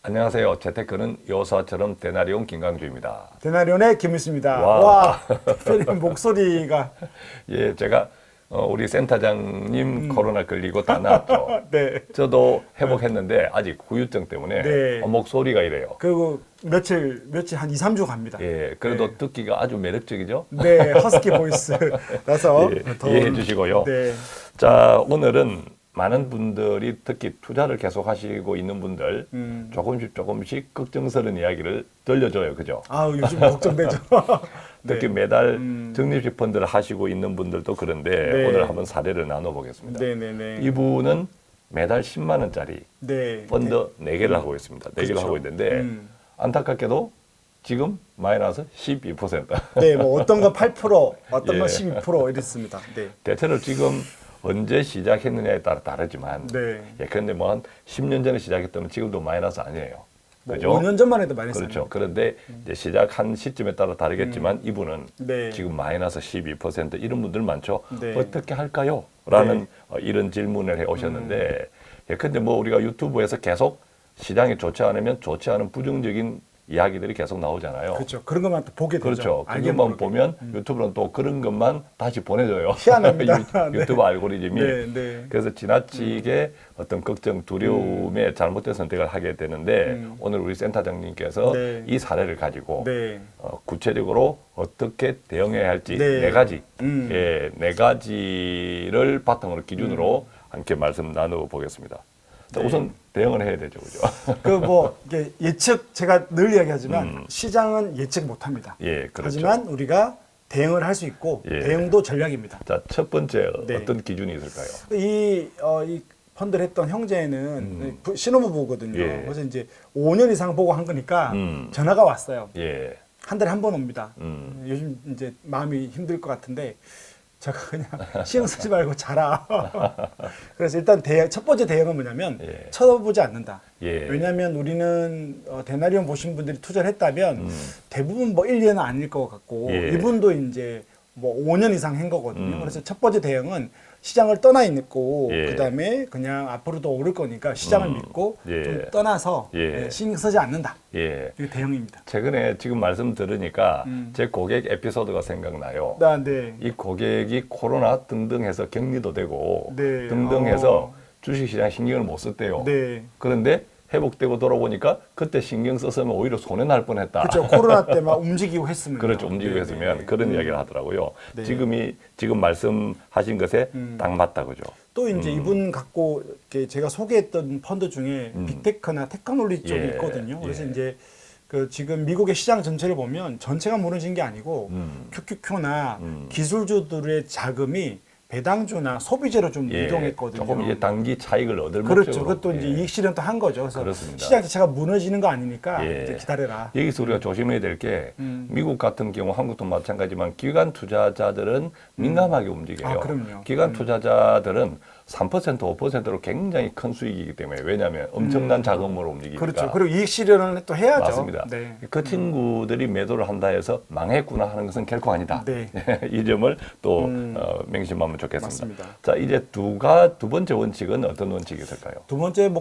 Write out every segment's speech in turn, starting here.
안녕하세요. 재테크는 여사처럼 데나리온 김강주입니다. 데나리온의 김일수입니다. 와. 와, 대표님 목소리가 예, 제가 우리 센터장님 코로나 걸리고 다 나았죠. 네. 저도 회복했는데 아직 후유증 때문에 네. 목소리가 이래요. 그리고 며칠 한 2, 3주 갑니다. 예, 그래도 네. 듣기가 아주 매력적이죠. 네, 허스키 보이스라서 예, 이해해 주시고요. 네. 자, 오늘은 많은 분들이 특히 투자를 계속 하시고 있는 분들 조금씩 걱정스러운 이야기를 들려줘요. 그죠? 아, 요즘 걱정되죠. 특히 네. 매달 적립식 펀드를 하시고 있는 분들도 그런데 네. 오늘 한번 사례를 나눠보겠습니다. 네네네. 이분은 매달 10만 원짜리 네. 펀드 4개를 하고 있습니다. 4개를 그렇죠. 하고 있는데 안타깝게도 지금 마이너스 12%. 네, 뭐 어떤 건 8%, 어떤 예. 건 12% 이랬습니다. 네. 대체로 지금 언제 시작했느냐에 따라 다르지만 네. 예, 그런데 뭐 한 10년 전에 시작했다면 지금도 마이너스 아니에요. 뭐 그죠? 5년 전만 해도 많이 그렇죠. 했어요. 그런데 이제 시작한 시점에 따라 다르겠지만 이분은 네. 지금 마이너스 12% 이런 분들 많죠. 네. 어떻게 할까요? 라는 이런 질문을 해 오셨는데 예, 근데 뭐 우리가 유튜브에서 계속 시장이 좋지 않으면 좋지 않은 부정적인 이야기들이 계속 나오잖아요. 그렇죠. 그런 것만 또 보게 되죠. 그렇죠. 알게 그것만 모르게. 보면 유튜브는 또 그런 것만 다시 보내줘요. 희한합니다. 네. 유튜브 알고리즘이. 네, 네. 그래서 지나치게 어떤 걱정, 두려움에 잘못된 선택을 하게 되는데 오늘 우리 센터장님께서 네. 이 사례를 가지고 네. 구체적으로 어떻게 대응해야 할지 네. 네 가지, 음. 예, 네 가지를 바탕으로 기준으로 함께 말씀 나눠보겠습니다. 자, 네. 우선 대응을 해야 되죠, 그죠? 그 뭐 이게 예측 제가 늘 이야기하지만 시장은 예측 못합니다. 예, 그렇죠. 하지만 우리가 대응을 할 수 있고 예. 대응도 전략입니다. 자, 첫 번째 네. 어떤 기준이 있을까요? 이 펀드를 했던 형제는 신혼부부거든요. 예. 그래서 이제 5년 이상 보고 한 거니까 전화가 왔어요. 예. 한 달에 한 번 옵니다. 음. 요즘 이제 마음이 힘들 것 같은데 제가 그냥 신경 쓰지 말고 자라. 그래서 일단 첫 번째 대응은 뭐냐면 예. 쳐다보지 않는다. 예. 왜냐하면 우리는 데나리온 보신 분들이 투자를 했다면 대부분 뭐 1, 2년은 아닐 것 같고 예. 이분도 이제 뭐 5년 이상 한 거거든요. 그래서 첫 번째 대응은 시장을 떠나 있고 예. 그다음에 그냥 앞으로도 오를 거니까 시장을 믿고 예. 좀 떠나서 예. 신경 쓰지 않는다. 예. 이게 대응입니다. 최근에 지금 말씀 들으니까 제 고객 에피소드가 생각나요. 네. 이 고객이 코로나 등등 해서 격리도 되고 네. 등등 해서 주식시장 신경을 못 썼대요. 네. 그런데 회복되고 돌아보니까 그때 신경 썼으면 오히려 손해 날 뻔했다. 그렇죠. 코로나 때 막 움직이고 했으면. 그렇죠. 움직이고 네, 했으면 네. 그런 이야기를 하더라고요. 네. 지금 말씀하신 것에 딱 맞다, 그죠? 또 이제 이분 갖고 이렇게 제가 소개했던 펀드 중에 빅테크나 테크놀로지 쪽이 예, 있거든요. 그래서 예. 이제 그 지금 미국의 시장 전체를 보면 전체가 무너진 게 아니고 QQQ나 기술주들의 자금이 배당주나 소비재로 좀 예, 이동했거든요. 조금 이제 단기 차익을 얻을 그렇죠. 목적으로. 그것도 이제 예. 이익 실현도 한 거죠. 그래서 그렇습니다. 시장 자체가 무너지는 거 아니니까 예. 이제 기다려라. 여기서 우리가 조심해야 될 게 미국 같은 경우 한국도 마찬가지지만 기관 투자자들은 민감하게 움직여요. 아, 그럼요. 기관 투자자들은 3% 5%로 굉장히 큰 수익이기 때문에 왜냐하면 엄청난 자금으로 움직이니까. 그렇죠. 그리고 이익 실현을 또 해야죠. 맞습니다. 네. 그 친구들이 매도를 한다 해서 망했구나 하는 것은 결코 아니다. 네. 이 점을 또 명심하면 좋겠습니다. 맞습니다. 자, 이제 두 번째 원칙은 어떤 원칙이 있을까요? 두 번째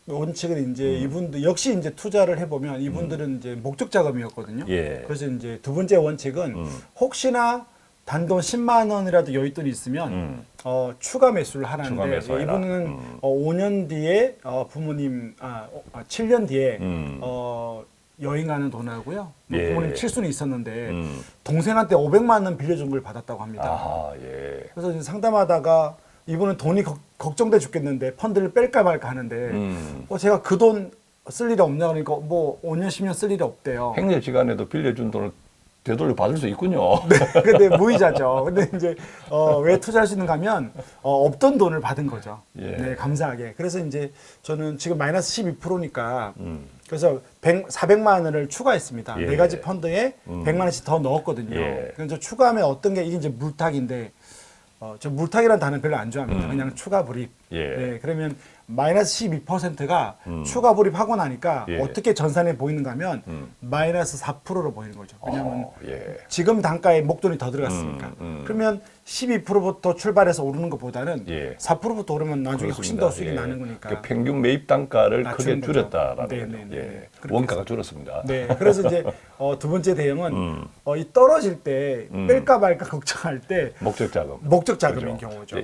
원칙은 이제 이분들 역시 이제 투자를 해보면 이분들은 이제 목적 자금이었거든요. 예. 그래서 이제 두 번째 원칙은 혹시나 단돈 10만 원이라도 여윳돈이 있으면 추가 매수를 추가 하라는데 매수해라. 이분은 5년 뒤에 부모님 7년 뒤에 여행하는 돈하고요. 예. 부모님 칠수는 있었는데 동생한테 500만 원 빌려준 걸 받았다고 합니다. 아, 예. 그래서 이제 상담하다가 이분은 돈이 걱정돼 죽겠는데 펀드를 뺄까 말까 하는데 제가 그 돈 쓸 일이 없냐 그러니까 뭐 5년 10년 쓸 일이 없대요. 행렬 시간에도 빌려준 돈을 되돌려 받을 수 있군요. 근데 무이자죠. 근데 이제 왜 투자할 수 있는가 하면 없던 돈을 받은 거죠. 예. 네, 감사하게. 그래서 이제 저는 지금 마이너스 12%니까 그래서 400만 원을 추가했습니다. 예. 네 가지 펀드에 100만 원씩 더 넣었거든요. 예. 그래서 추가하면 어떤 게 이게 이제 물타기인데 저 물타기라는 단어 별로 안 좋아합니다. 그냥 추가 불입. 예. 네, 그러면 마이너스 12%가 추가 불입하고 나니까 예. 어떻게 전산에 보이는가 하면 마이너스 4%로 보이는 거죠. 왜냐하면 예. 지금 단가에 목돈이 더 들어갔으니까. 그러면 12%부터 출발해서 오르는 것보다는 예. 4%부터 오르면 나중에 훨씬 더 수익이 나는 거니까. 그 평균 매입 단가를 크게 낮추는 거죠. 줄였다라는 네, 거죠. 네, 네. 예. 그렇게 원가가 줄었습니다. 네, 그래서 이제 두 번째 대응은 이 떨어질 때 뺄까 말까 걱정할 때 목적 자금. 목적 자금인 그죠. 경우죠.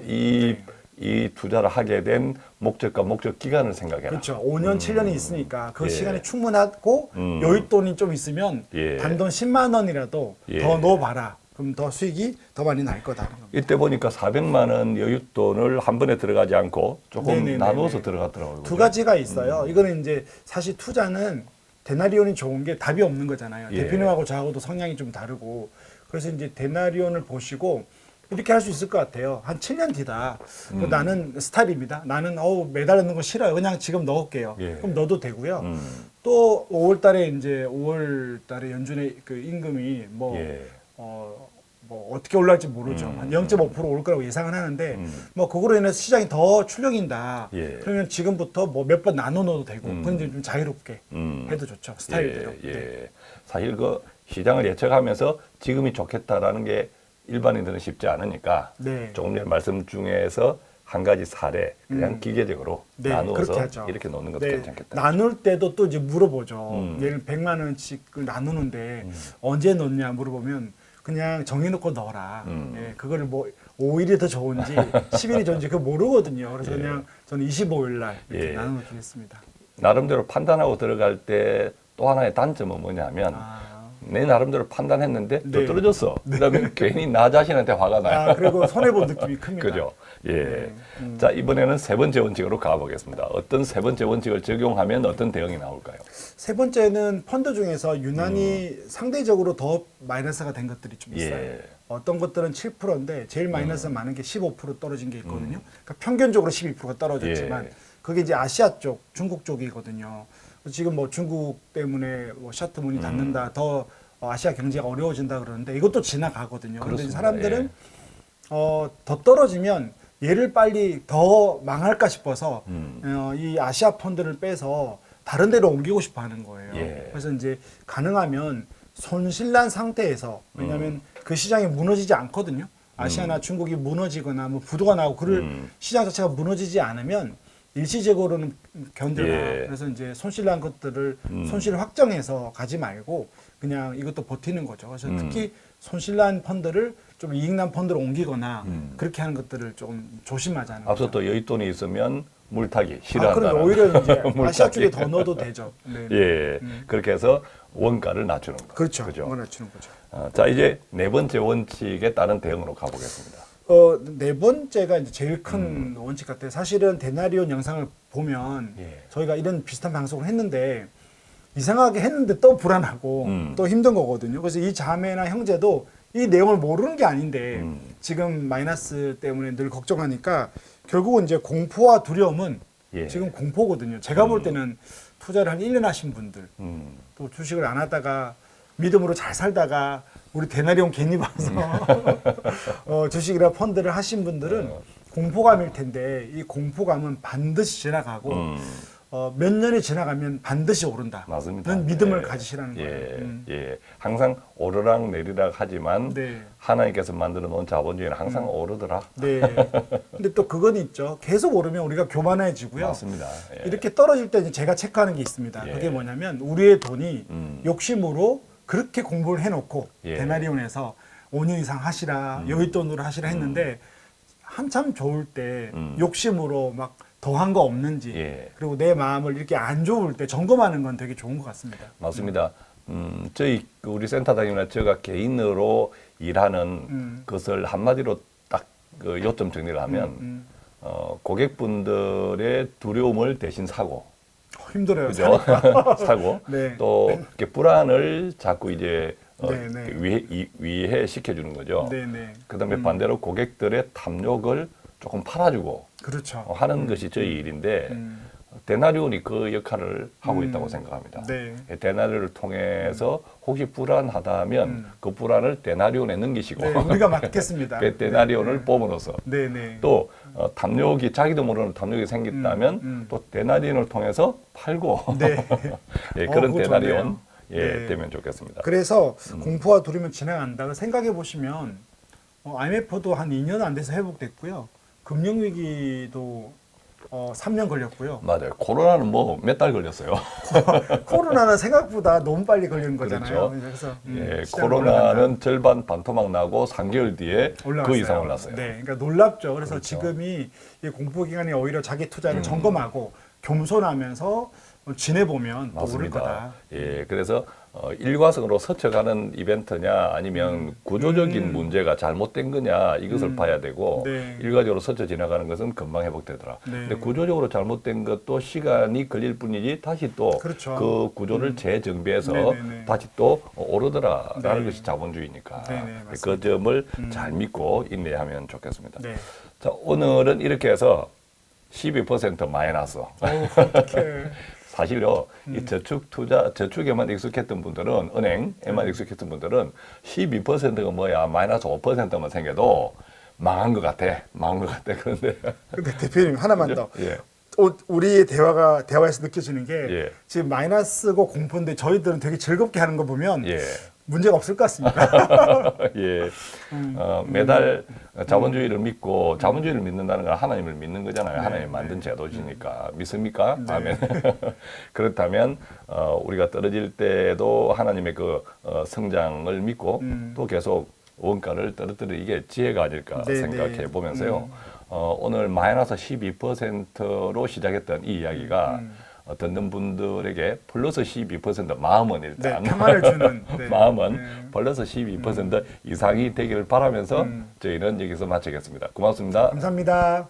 이 투자를 하게 된 목적과 목적 기간을 생각해라. 그렇죠. 5년, 7년이 있으니까 그 예. 시간이 충분하고 여윳돈이 좀 있으면 예. 단돈 10만 원이라도 예. 더 넣어봐라. 그럼 더 수익이 더 많이 날 거다. 이때 보니까 400만 원 여윳돈을 한 번에 들어가지 않고 조금 네네네네. 나누어서 들어갔더라고요. 두 가지가 있어요. 이거는 이제 사실 투자는 데나리온이 좋은 게 답이 없는 거잖아요. 예. 대표님하고 저하고도 성향이 좀 다르고 그래서 이제 데나리온을 보시고 이렇게 할 수 있을 것 같아요. 한 7년 뒤다. 나는 스타일입니다. 나는 매달 넣는 거 싫어요. 그냥 지금 넣을게요. 예. 그럼 넣어도 되고요. 또 5월달에 이제 5월달에 연준의 그 임금이 뭐 예. 뭐 어떻게 올라갈지 모르죠. 한 0.5% 올 거라고 예상은 하는데 뭐 그거로 인해서 시장이 더 출렁인다. 예. 그러면 지금부터 뭐 몇 번 나눠 넣어도 되고 그건 이제 좀 자유롭게 해도 좋죠. 스타일대로. 예, 예. 네. 사실 그 시장을 예측하면서 지금이 좋겠다라는 게 일반인들은 쉽지 않으니까 네. 조금 전에 말씀 중에서 한 가지 사례 그냥 기계적으로 네, 나누어서 그렇게 하죠. 이렇게 놓는 것도 네, 괜찮겠다. 나눌 때도 또 이제 물어보죠. 예를 100만 원씩을 나누는데 언제 넣냐 물어보면 그냥 정해놓고 넣어라. 예, 그거를 뭐 5일이 더 좋은지 10일이 좋은지 그거 모르거든요. 그래서 예. 그냥 저는 25일 날 이렇게 예. 나눠주겠습니다. 나름대로 판단하고 들어갈 때 또 하나의 단점은 뭐냐면 내 나름대로 판단했는데 또 네. 떨어졌어. 그러면 괜히 나 자신한테 화가 나요. 그리고 손해본 느낌이 큽니다. 그죠? 예. 자, 이번에는 세 번째 원칙으로 가보겠습니다. 어떤 세 번째 원칙을 적용하면 어떤 대응이 나올까요? 세 번째는 펀드 중에서 유난히 상대적으로 더 마이너스가 된 것들이 좀 있어요. 예. 어떤 것들은 7%인데 제일 마이너스 많은 게 15% 떨어진 게 있거든요. 그러니까 평균적으로 12%가 떨어졌지만 예. 그게 이제 아시아 쪽, 중국 쪽이거든요. 지금 뭐 중국 때문에 뭐 샤트 문이 닫는다, 더 아시아 경제가 어려워진다 그러는데 이것도 지나가거든요. 그런데 그렇습니다. 사람들은 예. 더 떨어지면 얘를 빨리 더 망할까 싶어서 이 아시아 펀드를 빼서 다른 데로 옮기고 싶어 하는 거예요. 예. 그래서 이제 가능하면 손실난 상태에서 왜냐하면 그 시장이 무너지지 않거든요. 아시아나 중국이 무너지거나 뭐 부도가 나고 그럴 시장 자체가 무너지지 않으면 일시적으로는 견뎌라. 예. 그래서 이제 손실난 것들을 손실 확정해서 가지 말고 그냥 이것도 버티는 거죠. 그래서 특히 손실난 펀드를 좀 이익난 펀드로 옮기거나 그렇게 하는 것들을 좀 조심하자는 앞서 거죠. 또 여윳돈이 있으면 물타기 싫어한다. 그럼 오히려 이제 물타기. 아시아 쪽에 더 넣어도 되죠. 네. 예. 그렇게 해서 원가를 낮추는 거. 그렇죠. 그죠? 그거 낮추는 거죠. 자, 이제 네 번째 원칙에 따른 대응으로 가보겠습니다. 네 번째가 이제 제일 큰 원칙 같아요. 사실은 데나리온 영상을 보면 예. 저희가 이런 비슷한 방송을 했는데 이상하게 했는데 또 불안하고 또 힘든 거거든요. 그래서 이 자매나 형제도 이 내용을 모르는 게 아닌데 지금 마이너스 때문에 늘 걱정하니까 결국은 이제 공포와 두려움은 예. 지금 공포거든요. 제가 볼 때는 투자를 한 1년 하신 분들 또 주식을 안 하다가 믿음으로 잘 살다가 우리 데나리온 괜히 봐서 주식이나 펀드를 하신 분들은 공포감일 텐데 이 공포감은 반드시 지나가고 몇 년이 지나가면 반드시 오른다. 맞습니다. 는 믿음을 예. 가지시라는 거예요. 예. 항상 오르락 내리락 하지만 네. 하나님께서 만들어 놓은 자본주의는 항상 오르더라. 네. 근데 또 그건 있죠. 계속 오르면 우리가 교만해지고요. 맞습니다. 예. 이렇게 떨어질 때 이제 제가 체크하는 게 있습니다. 예. 그게 뭐냐면 우리의 돈이 욕심으로 그렇게 공부를 해놓고 예. 데나리온에서 5년 이상 하시라 여윳돈으로 하시라 했는데 한참 좋을 때 욕심으로 막 더한 거 없는지 예. 그리고 내 마음을 이렇게 안 좋을 때 점검하는 건 되게 좋은 것 같습니다. 맞습니다. 저희 우리 센터장님이나 제가 개인으로 일하는 것을 한마디로 딱 그 요점 정리를 하면 고객분들의 두려움을 대신 사고, 힘들어요. 그죠? 사고 네. 또 이렇게 불안을 자꾸 이제 네, 네. 위해 시켜주는 거죠. 네네. 그다음에 반대로 고객들의 탐욕을 조금 팔아주고 그렇죠. 하는 것이 저희 일인데 데나리온이 그 역할을 하고 음. 있다고 생각합니다. 네. 데나리온을 통해서 혹시 불안하다면 그 불안을 데나리온에 넘기시고 네, 우리가 맡겠습니다. 그 데나리온을 뽑음으로써 네, 네. 또 탐욕이 자기도 모르는 탐욕이 생겼다면 또 데나리온을 통해서 팔고 네. 예, 그런 그거 데나리온 좋네요. 예, 네. 되면 좋겠습니다. 그래서 공포와 두려움은 지나간다. 생각해 보시면 IMF도 한 2년 안 돼서 회복됐고요. 금융위기도 3년 걸렸고요. 맞아요. 코로나는 뭐 몇 달 걸렸어요. 코로나는 생각보다 너무 빨리 걸리는 거잖아요. 그렇죠. 그래서 예, 시장 코로나는 절반 반토막 나고 3개월 뒤에 올라갔어요. 그 이상 올랐어요. 네, 그러니까 놀랍죠. 그래서 그렇죠. 지금이 이 공포 기간이 오히려 자기 투자를 점검하고 겸손하면서 지내보면 또 오를 거다. 맞습니다. 예, 그래서 일과성으로 스쳐가는 이벤트냐 아니면 구조적인 문제가 잘못된 거냐 이것을 봐야 되고 네. 일괄적으로 스쳐 지나가는 것은 금방 회복되더라. 네. 근데 구조적으로 잘못된 것도 시간이 걸릴 뿐이지 다시 또 그 그렇죠. 구조를 재정비해서 네네네. 다시 또 오르더라라는 네. 것이 자본주의니까 네네, 맞습니다. 그 점을 잘 믿고 인내하면 좋겠습니다. 네. 자, 오늘은 이렇게 해서 12% 마이너스. 어떻게 사실요, 이 저축 투자, 저축에만 익숙했던 분들은, 은행에만 익숙했던 분들은 12%가 뭐야, 마이너스 5%만 생겨도 망한 것 같아. 망한 것 같아. 그런데, 근데 대표님 하나만 더. 예. 우리의 대화에서 느껴지는 게 예. 지금 마이너스고 공포인데 저희들은 되게 즐겁게 하는 거 보면 예. 문제가 없을 것 같습니다. 예. 매달 자본주의를 믿고, 자본주의를 믿는다는 건 하나님을 믿는 거잖아요. 하나님 만든 제도시니까. 믿습니까? 아멘. 그렇다면, 우리가 떨어질 때도 하나님의 그 성장을 믿고 또 계속 원가를 떨어뜨리는 이게 지혜가 아닐까 네, 생각해 네. 보면서요. 오늘 마이너스 12%로 시작했던 이 이야기가 듣는 분들에게 플러스 12% 마음은 일단 네, 평안을 주는 네. 마음은 네. 플러스 12% 이상이 되기를 바라면서 저희는 여기서 마치겠습니다. 고맙습니다. 감사합니다.